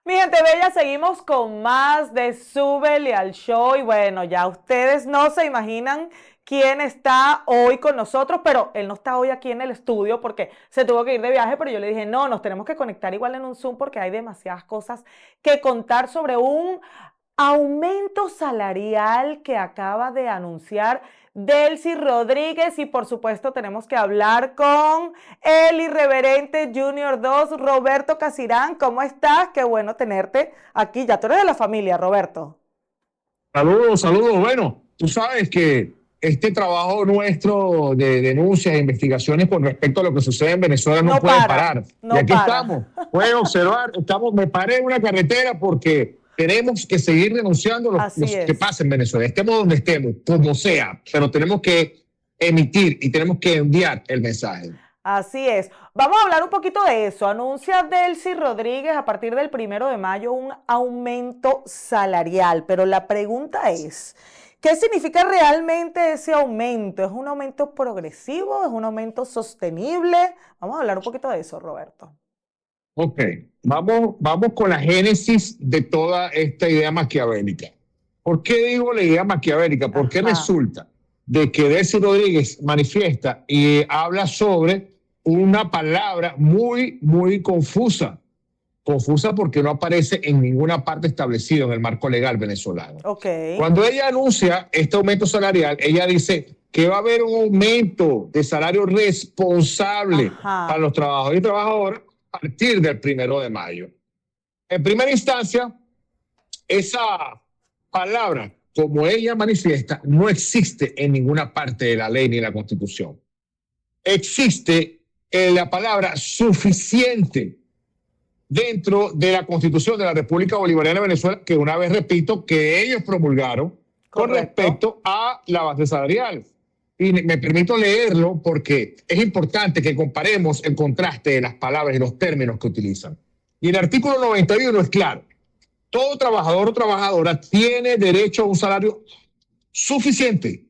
Mi gente bella, seguimos con más de Súbele al Show y bueno, ya ustedes no se imaginan quién está hoy con nosotros, pero él no está hoy aquí en el estudio porque se tuvo que ir de viaje, pero yo le dije, no, nos tenemos que conectar igual en un Zoom porque hay demasiadas cosas que contar sobre un aumento salarial que acaba de anunciar Delcy Rodríguez y por supuesto tenemos que hablar con el irreverente Junior 2, Roberto Casirán. ¿Cómo estás? Qué bueno tenerte aquí. Ya tú eres de la familia, Roberto. Saludos, saludos. Bueno, tú sabes que este trabajo nuestro de denuncias e investigaciones con respecto a lo que sucede en Venezuela no No puede para, parar. Y no aquí para. estamos. Pueden observar, me paré en una carretera porque tenemos que seguir denunciando Así que es. pasa en Venezuela. Estemos donde estemos, como sea, pero tenemos que emitir y tenemos que enviar el mensaje. Así es. Vamos a hablar un poquito de eso. Anuncia Delcy Rodríguez a partir del 1 de mayo un aumento salarial, pero la pregunta es, ¿qué significa realmente ese aumento? ¿Es un aumento progresivo? ¿Es un aumento sostenible? Vamos a hablar un poquito de eso, Roberto. Ok, vamos con la génesis de toda esta idea maquiavélica. ¿Por qué digo la idea maquiavélica? Porque Ajá. resulta de que Delcy Rodríguez manifiesta y habla sobre una palabra muy confusa. Confusa porque no aparece en ninguna parte establecida en el marco legal venezolano. Ok. Cuando ella anuncia este aumento salarial, ella dice que va a haber un aumento de salario responsable para Ajá. los trabajadores y trabajadoras a partir del 1 de mayo. En primera instancia, esa palabra, como ella manifiesta, no existe en ninguna parte de la ley ni en la Constitución. Existe la palabra suficiente dentro de la Constitución de la República Bolivariana de Venezuela, que una vez repito, que ellos promulgaron con Correcto. respecto a la base salarial. Y me permito leerlo porque es importante que comparemos el contraste de las palabras y los términos que utilizan. Y el artículo 91 es claro. Todo trabajador o trabajadora tiene derecho a un salario suficiente.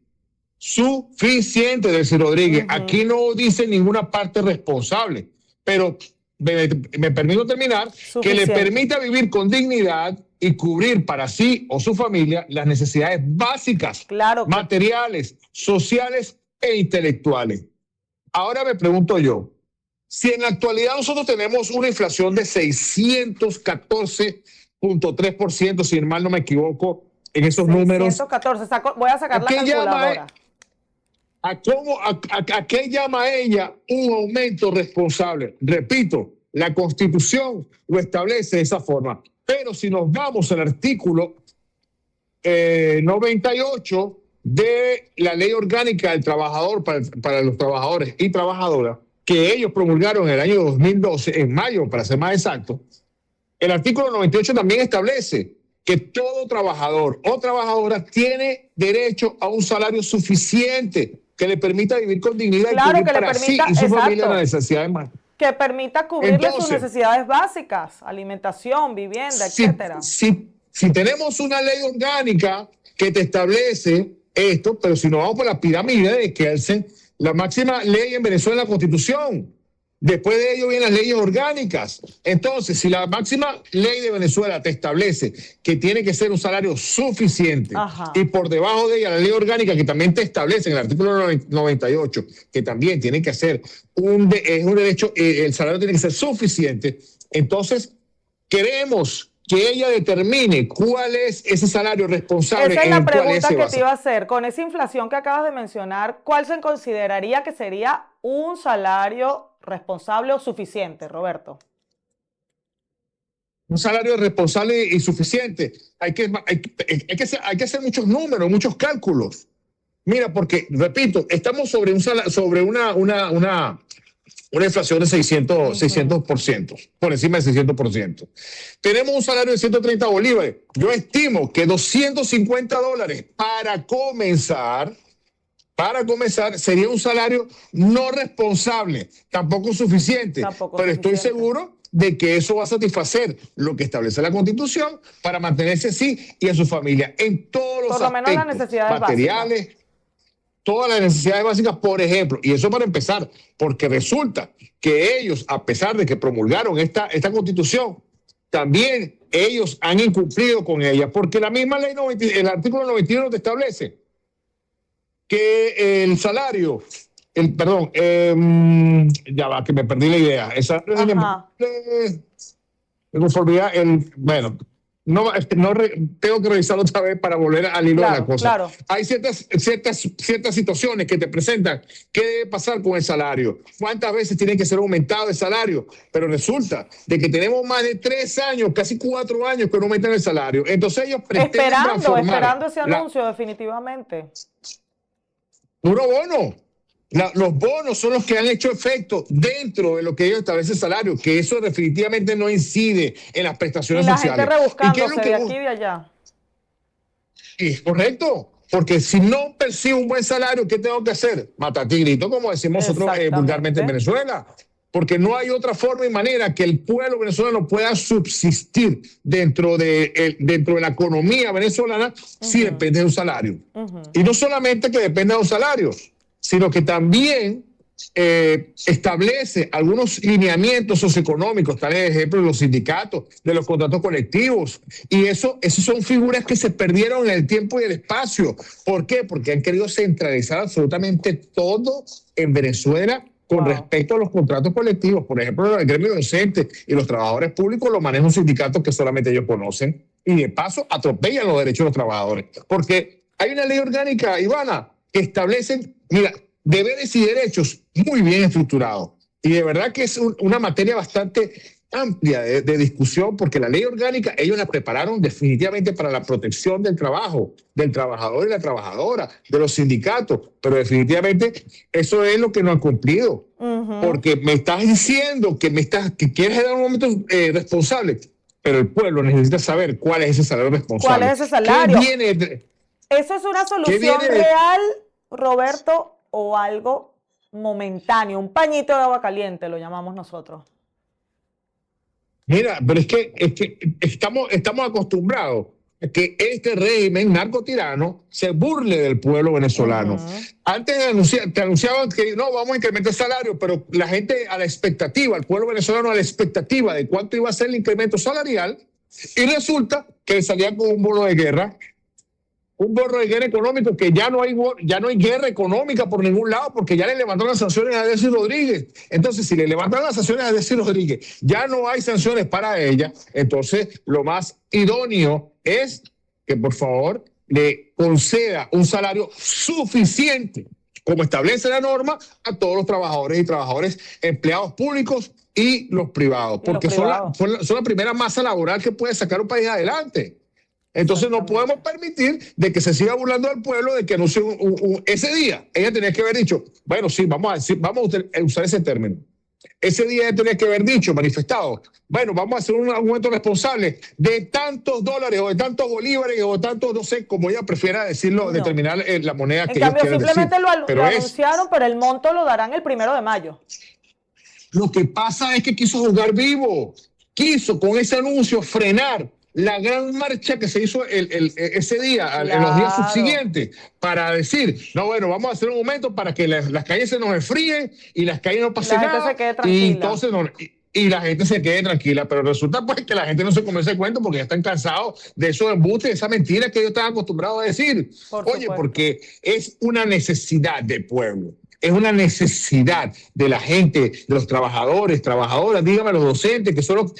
Suficiente, Delcy Rodríguez. Aquí no dice ninguna parte responsable, pero me permito terminar, que le Suficiente. permita vivir con dignidad y cubrir para sí o su familia las necesidades básicas, Claro que materiales, sociales e intelectuales. Ahora me pregunto yo, si en la actualidad nosotros tenemos una inflación de 614.3%, si mal no me equivoco, en esos números, 614. Voy a sacar ¿a la qué llama, calculadora. a qué llama ella un aumento responsable? Repito, la Constitución lo establece de esa forma. Pero si nos vamos al artículo 98 de la Ley Orgánica del Trabajador para los trabajadores y trabajadoras, que ellos promulgaron en el año 2012, en mayo, para ser más exacto, el artículo 98 también establece que todo trabajador o trabajadora tiene derecho a un salario suficiente que le permita vivir con dignidad y Claro cubrir que le para sí permita, y su familia las exacto, necesidades más. que permita cubrirle sus Entonces, necesidades básicas, alimentación, vivienda, etcétera. si tenemos una ley orgánica que te establece esto, pero si nos vamos por la pirámide de Kelsen, la máxima ley en Venezuela es la Constitución. Después de ello vienen las leyes orgánicas. Entonces, si la máxima ley de Venezuela te establece que tiene que ser un salario suficiente y Ajá. por debajo de ella la ley orgánica que también te establece en el artículo 98 que también tiene que ser es un derecho, el salario tiene que ser suficiente, entonces queremos que ella determine cuál es ese salario responsable Esa es en la el cual ella pregunta se que te basa. iba a hacer. Con esa inflación que acabas de mencionar, ¿cuál se consideraría que sería un salario responsable o suficiente, Roberto? Un salario responsable y suficiente. Hay que hacer muchos números, muchos cálculos. Mira, porque, repito, estamos sobre, una inflación de 600%, por encima de 600%. Tenemos un salario de 130 bolívares. Yo estimo que $250 para comenzar sería un salario no responsable, tampoco suficiente, Tampoco pero estoy suficiente. seguro de que eso va a satisfacer lo que establece la Constitución para mantenerse así y a su familia en todos Por los lo menos las aspectos necesidades básicas. materiales, todas las necesidades básicas, por ejemplo, y eso para empezar, porque resulta que ellos, a pesar de que promulgaron esta Constitución, también ellos han incumplido con ella, porque la misma ley, el artículo 91 te establece que el salario, perdón, ya va, que me perdí la idea. Esa, conformidad, bueno, no, tengo que revisarlo otra vez para volver al hilo de la cosa. Claro. Hay ciertas situaciones que te presentan qué debe pasar con el salario, cuántas veces tiene que ser aumentado el salario, pero resulta de que tenemos más de 3 años, casi 4 años que no aumentan el salario. Entonces ellos esperando ese anuncio, definitivamente. Puro bono. Los bonos son los que han hecho efecto dentro de lo que ellos establecen salario, que eso definitivamente no incide en las prestaciones sociales. Y la gente rebuscándose de aquí y de allá. Y es correcto, porque si no percibo un buen salario, ¿qué tengo que hacer? Matatigrito, como decimos nosotros vulgarmente en Venezuela. Porque no hay otra forma y manera que el pueblo venezolano pueda subsistir dentro de la economía venezolana si depende de un salario. Y no solamente que dependa de un salario, sino que también establece algunos lineamientos socioeconómicos, tales ejemplo de los sindicatos, de los contratos colectivos, y esas son figuras que se perdieron en el tiempo y el espacio. ¿Por qué? Porque han querido centralizar absolutamente todo en Venezuela con respecto a los contratos colectivos. Por ejemplo, el gremio docente y los trabajadores públicos lo maneja un sindicato que solamente ellos conocen, y de paso atropellan los derechos de los trabajadores, porque hay una ley orgánica, Ivana, que establece, mira, deberes y derechos muy bien estructurados. Y de verdad que es una materia bastante amplia de discusión, porque la ley orgánica ellos la prepararon definitivamente para la protección del trabajo, del trabajador y la trabajadora, de los sindicatos, pero definitivamente eso es lo que no han cumplido. Porque me estás diciendo que quieres dar un momento responsable, pero el pueblo necesita saber cuál es ese salario responsable. ¿Cuál es ese salario? ¿Eso es una solución real, Roberto, o algo momentáneo? Un pañito de agua caliente lo llamamos nosotros. Mira, pero es que estamos acostumbrados a que este régimen narcotirano se burle del pueblo venezolano. Antes te anunciaban que no, vamos a incrementar el salario, pero la gente a la expectativa, el pueblo venezolano a la expectativa de cuánto iba a ser el incremento salarial, y resulta que le salían con un bono de guerra. Un bono de guerra económico, que ya no hay guerra económica por ningún lado, porque ya le levantaron las sanciones a Delcy Rodríguez. Entonces, si le levantan las sanciones a Delcy Rodríguez, ya no hay sanciones para ella. Entonces, lo más idóneo es que, por favor, le conceda un salario suficiente, como establece la norma, a todos los trabajadores y trabajadoras, empleados públicos y los privados, porque son la primera masa laboral que puede sacar un país adelante. Entonces no podemos permitir de que se siga burlando del pueblo, de que anuncie ese día. Ella tenía que haber dicho, bueno, sí, vamos a usar ese término. Ese día ella tenía que haber dicho, manifestado, bueno, vamos a hacer un argumento responsable de tantos dólares o de tantos bolívares o de tantos, no sé, como ella prefiera decirlo, determinar la moneda que ellos quieren decir. En cambio, simplemente lo anunciaron, pero el monto lo darán el 1 de mayo. Lo que pasa es que quiso jugar vivo. Quiso con ese anuncio frenar la gran marcha que se hizo ese día, en los días subsiguientes, para decir, no, bueno, vamos a hacer un momento para que las calles se nos enfríen y las calles no pasen nada. Y entonces y la gente se quede tranquila, pero resulta pues que la gente no se comienza el cuento porque ya están cansados de esos embustes, de esa mentira que ellos están acostumbrados a decir. Oye, porque es una necesidad del pueblo. Es una necesidad de la gente, de los trabajadores, trabajadoras, dígame los docentes, que son,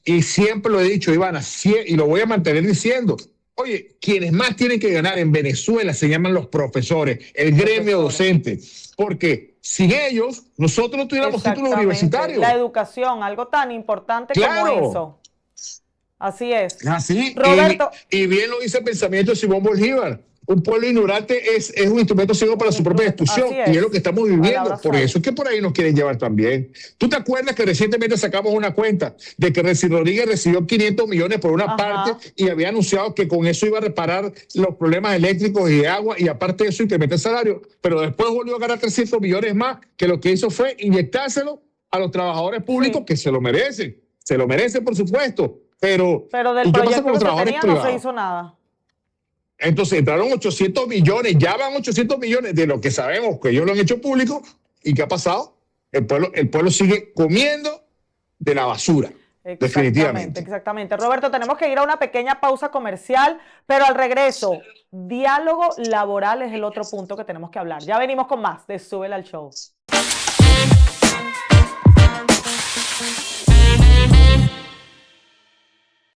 y siempre lo he dicho, Ivana, y lo voy a mantener diciendo. Oye, quienes más tienen que ganar en Venezuela se llaman los profesores, el gremio docente, porque sin ellos nosotros no tuviéramos títulos universitarios. La educación, algo tan importante como eso. Así es. Así, Roberto. Y bien lo dice el pensamiento de Simón Bolívar. Un pueblo ignorante es un instrumento ciego para su propia destrucción, y es lo que estamos viviendo. Por eso es que por ahí nos quieren llevar también. ¿Tú te acuerdas que recientemente sacamos una cuenta de que Delcy Rodríguez recibió 500 millones por una parte y había anunciado que con eso iba a reparar los problemas eléctricos y de agua, y aparte de eso incrementar el salario, pero después volvió a ganar 300 millones más, que lo que hizo fue inyectárselo a los trabajadores públicos que se lo merecen, por supuesto, pero del proyecto que se tenía no se hizo nada. Entonces entraron 800 millones, ya van 800 millones de lo que sabemos que ellos lo han hecho público. ¿Y qué ha pasado? El pueblo sigue comiendo de la basura. Exactamente, definitivamente. exactamente. Roberto, tenemos que ir a una pequeña pausa comercial, pero al regreso, diálogo laboral es el otro punto que tenemos que hablar. Ya venimos con más de Súbela al Show.